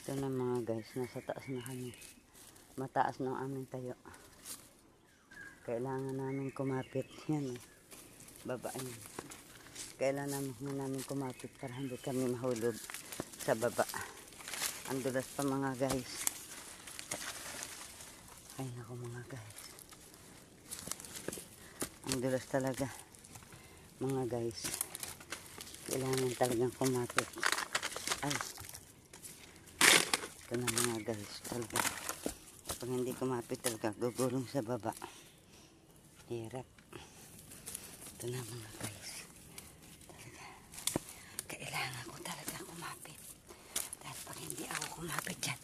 Ito na mga guys, nasa taas na kami. Mataas na ang aming tayo. Kailangan namin kumapit. Yan eh. Baba yan. Kailangan namin kumapit para hindi kami mahulog sa baba. Ang dulas pa mga guys. Ay naku mga guys. Ang dulas talaga. Mga guys. Kailangan talagang kumapit. Ay. Ito na mga guys. Talaga. Pag hindi kumapit talaga, gugulong sa baba. Hirap. Ito na mga guys. Talaga. Kailangan ko talaga kumapit. Dahil pag hindi ako kumapit dyan,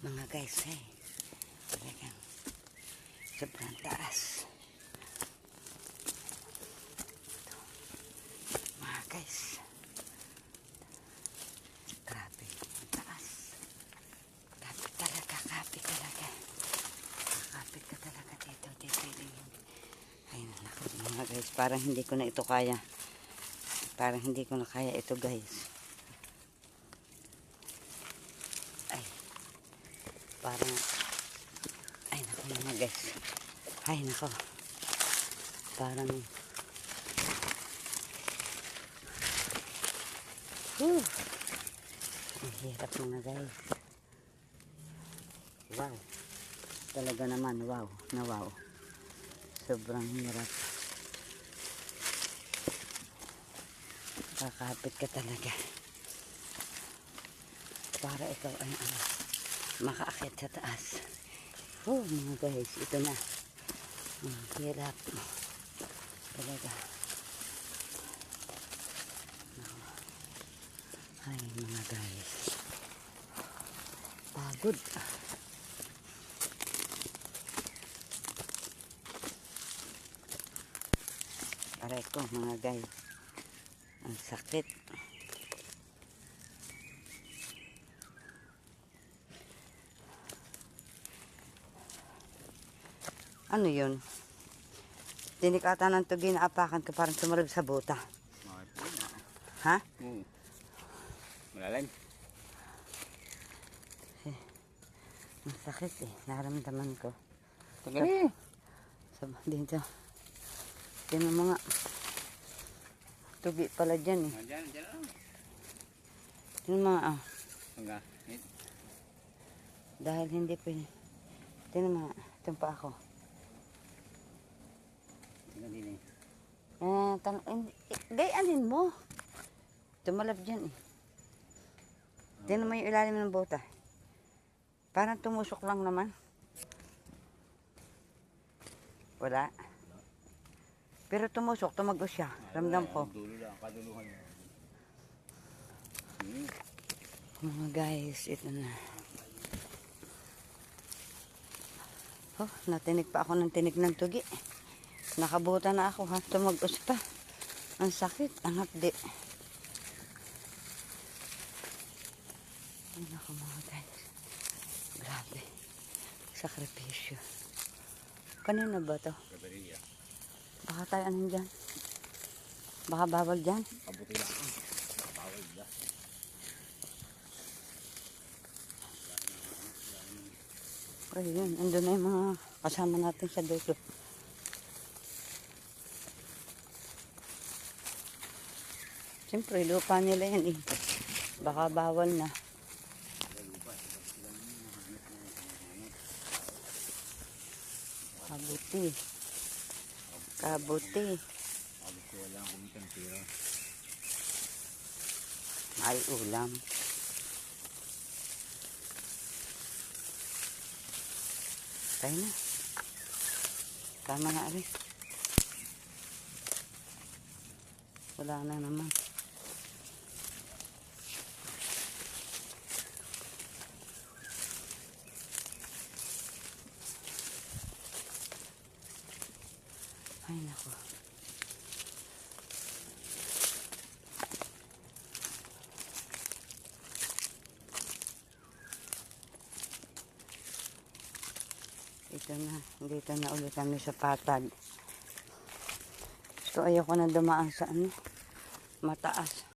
mga guys, eh. Talagang sobrang taas. Ito. Mga guys. Grabe. Ang taas. Kapit talaga. Kapit talaga. Kapit ka talaga dito. Ayun, naku mga guys, parang hindi ko na ito kaya. Parang hindi ko na kaya ito guys. Ay. Parang, ay naku mga guys. Ay naku. Parang, ang hirap mga guys. Wow. Talaga naman, wow. Na wow. Sobrang hirap. Kakapit ka talaga. Para ikaw ay makaakit sa taas. Oh mga guys, ito na. Hirap. Talaga. Ay mga guys. Pagod. Aray ko mga guys. Ang sakit. Ano yun? Tinikata ng tugi na apakan ko parang sumarab sa buta. Ha? Malalim. Ang sakit eh. Naramdaman ko. Tagali. Dito. Yan ang mga tugi pala dyan eh. Diyan lang. Yan mga Hangga. dahil hindi pwede. Tingnan mga. Itong pa ako. Tingnan din eh. Gayanin mo. Tumalab dyan eh. Tingnan mo yung ilalim ng bota. Parang tumusok lang naman. Wala. Pero tumusok, tumagos siya. Ramdam ko. Dulo lang, kaduluhan niya. Mga guys, ito na. Oh, natinig pa ako ng tinig ng tugi. Nakabuta na ako ha. Tumagos pa. Ang sakit, ang hapdi. Ay naku mga guys. Grabe. Sakripisyo. Kanina ba to? Kabariya. Baka tayo anong dyan? Baka bawal dyan? Kabuti lang. Bawal ba? Pero yun, andun na yung mga kasama natin sa dulo. Siyempre, lupa nila yan eh. Baka bawal na. Kabuti. Kabuti. Abot ko wala akong kumitang tira. Ay, ulam. Tayo na. Tama na rin. Wala na naman. Ay, naku. Ito na. Dito na ulit kami sa patag. So, ayoko na dumaan sa mataas.